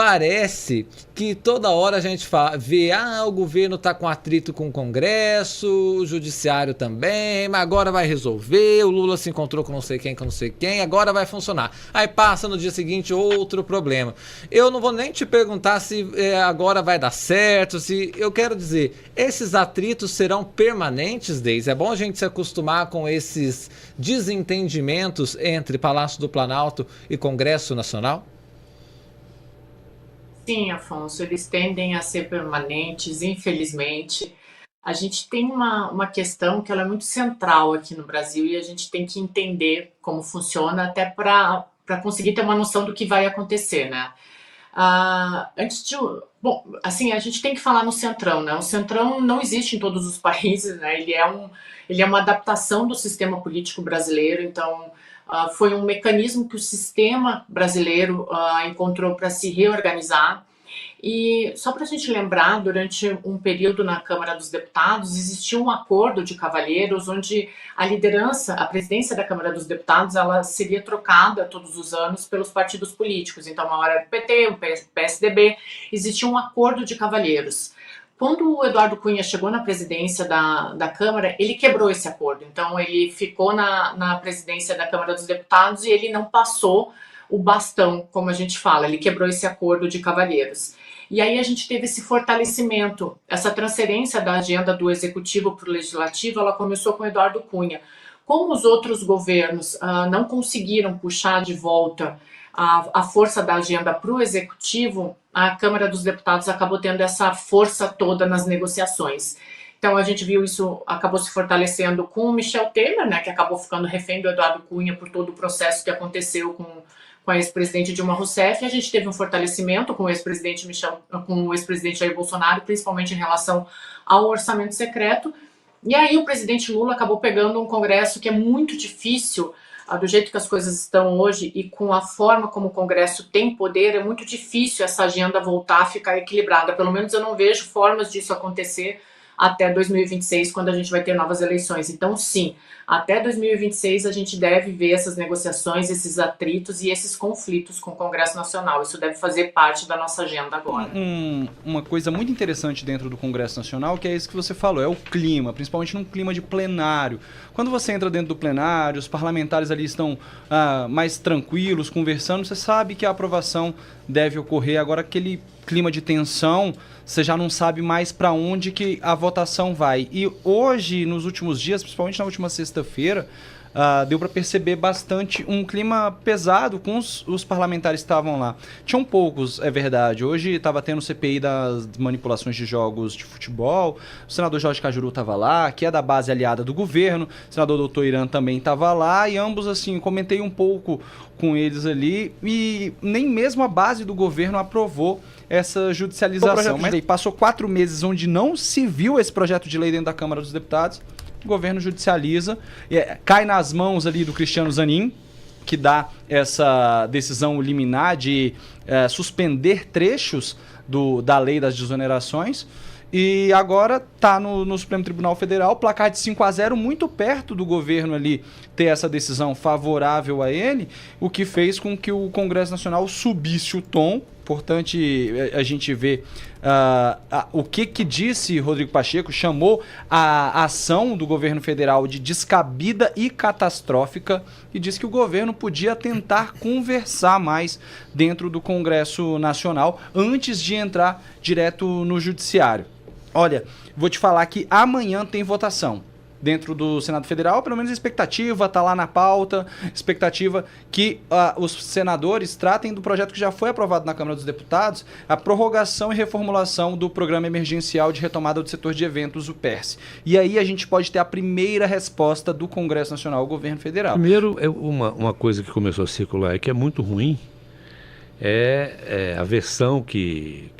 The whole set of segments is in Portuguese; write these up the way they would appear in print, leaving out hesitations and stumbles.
parece que toda hora a gente vê, o governo está com atrito com o Congresso, o Judiciário também, mas agora vai resolver, o Lula se encontrou com não sei quem, agora vai funcionar. Aí passa no dia seguinte outro problema. Eu não vou nem te perguntar se agora vai dar certo, se eu quero dizer, esses atritos serão permanentes, Deise? É bom a gente se acostumar com esses desentendimentos entre Palácio do Planalto e Congresso Nacional? Sim, Afonso, eles tendem a ser permanentes, infelizmente. A gente tem uma questão que ela é muito central aqui no Brasil e a gente tem que entender como funciona até para conseguir ter uma noção do que vai acontecer, né? Bom, assim, a gente tem que falar no Centrão, né? O Centrão não existe em todos os países, né? Ele é uma adaptação do sistema político brasileiro, então foi um mecanismo que o sistema brasileiro encontrou para se reorganizar. E só para a gente lembrar, durante um período na Câmara dos Deputados, existia um acordo de cavalheiros onde a liderança, a presidência da Câmara dos Deputados, ela seria trocada todos os anos pelos partidos políticos. Então, uma hora era o PT, o PSDB, existia um acordo de cavalheiros. Quando o Eduardo Cunha chegou na presidência da Câmara, ele quebrou esse acordo. Então, ele ficou na presidência da Câmara dos Deputados e ele não passou o bastão, como a gente fala, ele quebrou esse acordo de cavalheiros. E aí a gente teve esse fortalecimento, essa transferência da agenda do Executivo para o Legislativo, ela começou com o Eduardo Cunha. Como os outros governos não conseguiram puxar de volta a força da agenda para o Executivo, a Câmara dos Deputados acabou tendo essa força toda nas negociações. Então a gente viu isso, acabou se fortalecendo com o Michel Temer, né, que acabou ficando refém do Eduardo Cunha por todo o processo que aconteceu com a ex-presidente Dilma Rousseff, e a gente teve um fortalecimento com o ex-presidente Jair Bolsonaro, principalmente em relação ao orçamento secreto. E aí o presidente Lula acabou pegando um Congresso que é muito difícil, do jeito que as coisas estão hoje e com a forma como o Congresso tem poder, é muito difícil essa agenda voltar a ficar equilibrada. Pelo menos eu não vejo formas disso acontecer até 2026, quando a gente vai ter novas eleições. Então, sim, até 2026 a gente deve ver essas negociações, esses atritos e esses conflitos com o Congresso Nacional. Isso deve fazer parte da nossa agenda agora. Uma coisa muito interessante dentro do Congresso Nacional, que é isso que você falou, é o clima, principalmente num clima de plenário. Quando você entra dentro do plenário, os parlamentares ali estão mais tranquilos, conversando, você sabe que a aprovação deve ocorrer. Agora, aquele clima de tensão, você já não sabe mais para onde que a votação vai. E hoje, nos últimos dias, principalmente na última sexta-feira, deu para perceber bastante um clima pesado com os parlamentares que estavam lá. Tinham poucos, é verdade. Hoje estava tendo CPI das manipulações de jogos de futebol, o senador Jorge Cajuru estava lá, que é da base aliada do governo, o senador Doutor Irã também estava lá, e ambos, assim, comentei um pouco com eles ali, e nem mesmo a base do governo aprovou essa judicialização. Mas aí passou 4 meses onde não se viu esse projeto de lei dentro da Câmara dos Deputados, o governo judicializa, cai nas mãos ali do Cristiano Zanin, que dá essa decisão liminar de suspender trechos da lei das desonerações, e agora está no Supremo Tribunal Federal, placar de 5-0, muito perto do governo ali ter essa decisão favorável a ele, o que fez com que o Congresso Nacional subisse o tom. Importante a gente ver o que disse Rodrigo Pacheco, chamou a ação do governo federal de descabida e catastrófica, e disse que o governo podia tentar conversar mais dentro do Congresso Nacional antes de entrar direto no Judiciário. Olha, vou te falar que amanhã tem votação dentro do Senado Federal, pelo menos a expectativa está lá na pauta, expectativa que os senadores tratem do projeto que já foi aprovado na Câmara dos Deputados, a prorrogação e reformulação do Programa Emergencial de Retomada do Setor de Eventos, o PERSE. E aí a gente pode ter a primeira resposta do Congresso Nacional ao governo federal. Primeiro, uma coisa que começou a circular e que é muito ruim, é a versão que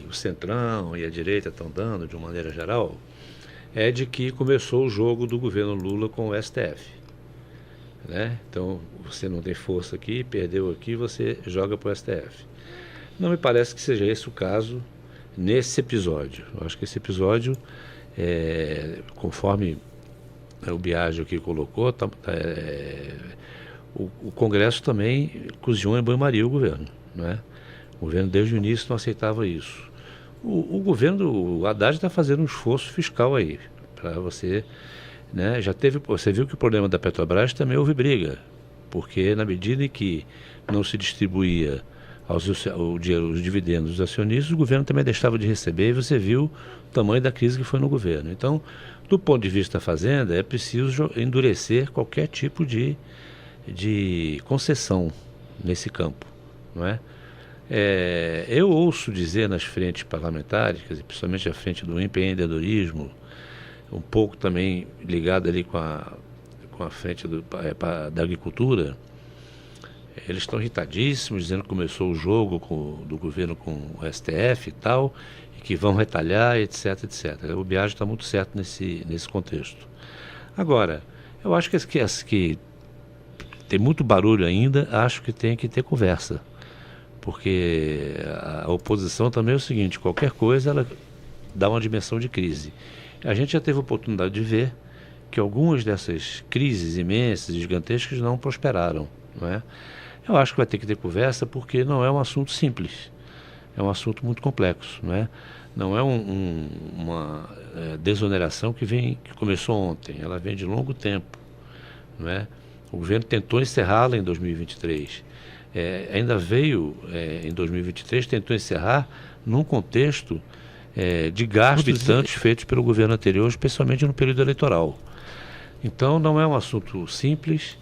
o Centrão e a direita estão dando, de uma maneira geral, é de que começou o jogo do governo Lula com o STF. Né? Então, você não tem força aqui, perdeu aqui, você joga para o STF. Não me parece que seja esse o caso nesse episódio. Eu acho que esse episódio, conforme o Biagio aqui colocou, o Congresso também cozinhou em banho-maria o governo. Né? O governo desde o início não aceitava isso. O governo, o Haddad está fazendo um esforço fiscal aí, para você, né? Você viu que o problema da Petrobras também houve briga, porque na medida em que não se distribuía os dividendos dos acionistas, o governo também deixava de receber, e você viu o tamanho da crise que foi no governo. Então, do ponto de vista da Fazenda, é preciso endurecer qualquer tipo de concessão nesse campo, não é? Eu ouço dizer nas frentes parlamentares, principalmente a frente do empreendedorismo, um pouco também ligado ali com a frente da agricultura, eles estão irritadíssimos, dizendo que começou o jogo do governo com o STF e tal, e que vão retalhar, etc, etc. O Biagi está muito certo nesse contexto. Agora, eu acho que tem muito barulho ainda, acho que tem que ter conversa. Porque a oposição também é o seguinte, qualquer coisa ela dá uma dimensão de crise. A gente já teve a oportunidade de ver que algumas dessas crises imensas e gigantescas não prosperaram, não é? Eu acho que vai ter que ter conversa porque não é um assunto simples, é um assunto muito complexo, não é? Não é uma desoneração que começou ontem, ela vem de longo tempo, não é? O governo tentou encerrá-la em 2023, ainda veio em 2023, tentou encerrar num contexto de gastos exorbitantes feitos pelo governo anterior, especialmente no período eleitoral. Então não é um assunto simples,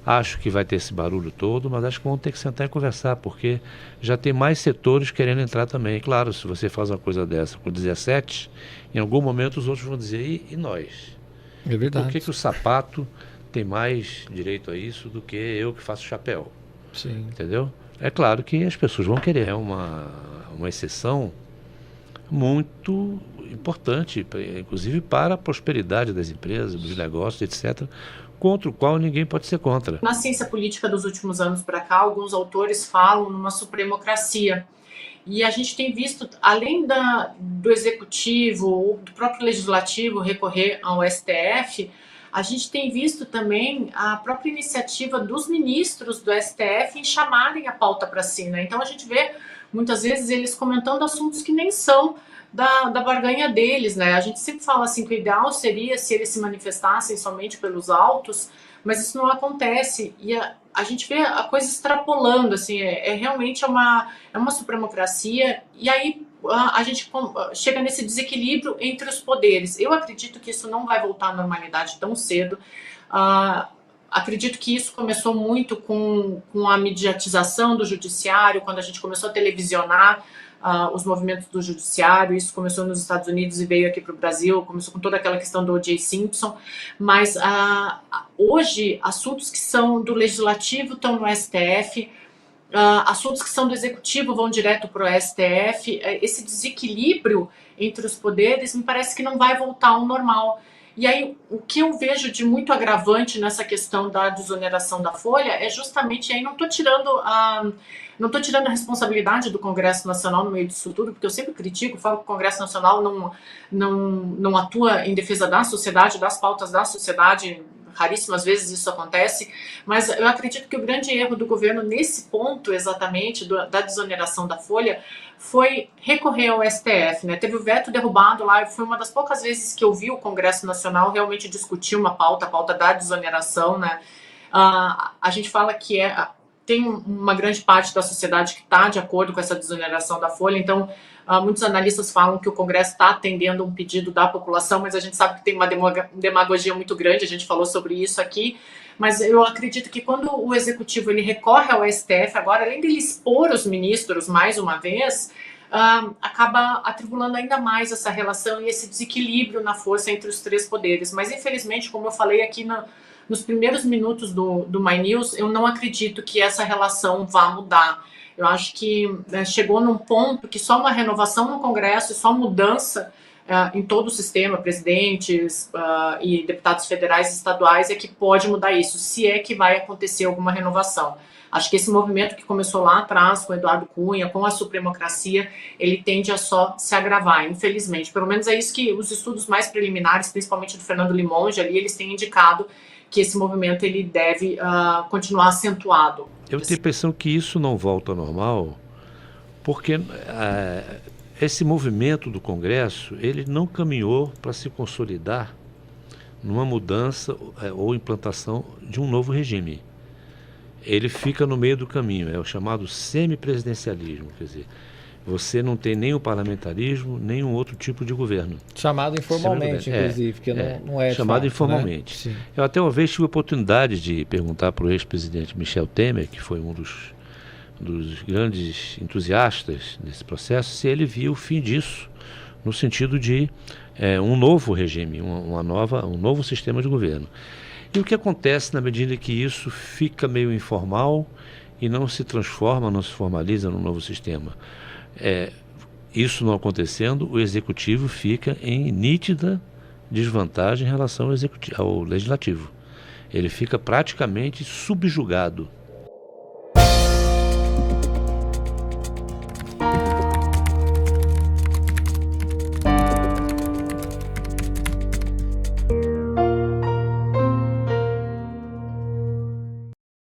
acho que vai ter esse barulho todo, mas acho que vão ter que sentar e conversar, porque já tem mais setores querendo entrar também. Claro, se você faz uma coisa dessa com 17, em algum momento os outros vão dizer, e nós? É verdade. Por que o sapato tem mais direito a isso do que eu que faço chapéu? Sim. Entendeu? É claro que as pessoas vão querer. É uma exceção muito importante, inclusive para a prosperidade das empresas, dos negócios, etc., contra o qual ninguém pode ser contra. Na ciência política dos últimos anos para cá, alguns autores falam numa supremocracia. E a gente tem visto, além do executivo ou do próprio legislativo recorrer ao STF, a gente tem visto também a própria iniciativa dos ministros do STF em chamarem a pauta para si, né? Então a gente vê muitas vezes eles comentando assuntos que nem são da barganha deles, né? A gente sempre fala assim que o ideal seria se eles se manifestassem somente pelos autos, mas isso não acontece e a gente vê a coisa extrapolando, assim, realmente uma supremocracia e aí a gente chega nesse desequilíbrio entre os poderes. Eu acredito que isso não vai voltar à normalidade tão cedo. Acredito que isso começou muito com a mediatização do judiciário, quando a gente começou a televisionar os movimentos do judiciário. Isso começou nos Estados Unidos e veio aqui para o Brasil, começou com toda aquela questão do O.J. Simpson, mas hoje assuntos que são do legislativo estão no STF, assuntos que são do executivo vão direto para o STF. Esse desequilíbrio entre os poderes me parece que não vai voltar ao normal. E aí, o que eu vejo de muito agravante nessa questão da desoneração da folha é justamente, aí não estou tirando a responsabilidade do Congresso Nacional no meio disso tudo, porque eu sempre critico, falo que o Congresso Nacional não atua em defesa da sociedade, das pautas da sociedade. Raríssimas vezes isso acontece, mas eu acredito que o grande erro do governo nesse ponto exatamente da desoneração da folha foi recorrer ao STF, né? Teve o veto derrubado lá, foi uma das poucas vezes que eu vi o Congresso Nacional realmente discutir a pauta da desoneração, né? A gente fala que tem uma grande parte da sociedade que está de acordo com essa desoneração da folha, então muitos analistas falam que o Congresso está atendendo um pedido da população, mas a gente sabe que tem uma demagogia muito grande, a gente falou sobre isso aqui, mas eu acredito que quando o Executivo ele recorre ao STF, agora, além dele expor os ministros mais uma vez, acaba atribulando ainda mais essa relação e esse desequilíbrio na força entre os três poderes. Mas, infelizmente, como eu falei aqui nos primeiros minutos do My News, eu não acredito que essa relação vá mudar. Eu acho que chegou num ponto que só uma renovação no Congresso e só mudança em todo o sistema, presidentes e deputados federais e estaduais, é que pode mudar isso, se é que vai acontecer alguma renovação. Acho que esse movimento que começou lá atrás com Eduardo Cunha, com a supremocracia, ele tende a só se agravar, infelizmente. Pelo menos é isso que os estudos mais preliminares, principalmente do Fernando Limonge, ali, eles têm indicado que esse movimento ele deve continuar acentuado. Eu tenho a impressão que isso não volta ao normal Porque esse movimento do Congresso, ele não caminhou para se consolidar numa mudança ou implantação de um novo regime. Ele fica no meio do caminho, é o chamado semipresidencialismo, quer dizer, você não tem nem o parlamentarismo, nem um outro tipo de governo. Chamado informalmente, inclusive, porque não é chamado fato, informalmente. Né? Eu até uma vez tive a oportunidade de perguntar para o ex-presidente Michel Temer, que foi um dos grandes entusiastas desse processo, se ele via o fim disso, no sentido de um novo regime, um novo sistema de governo. E o que acontece na medida que isso fica meio informal e não se transforma, não se formaliza num novo sistema? Isso não acontecendo, o executivo fica em nítida desvantagem em relação ao legislativo. Ele fica praticamente subjugado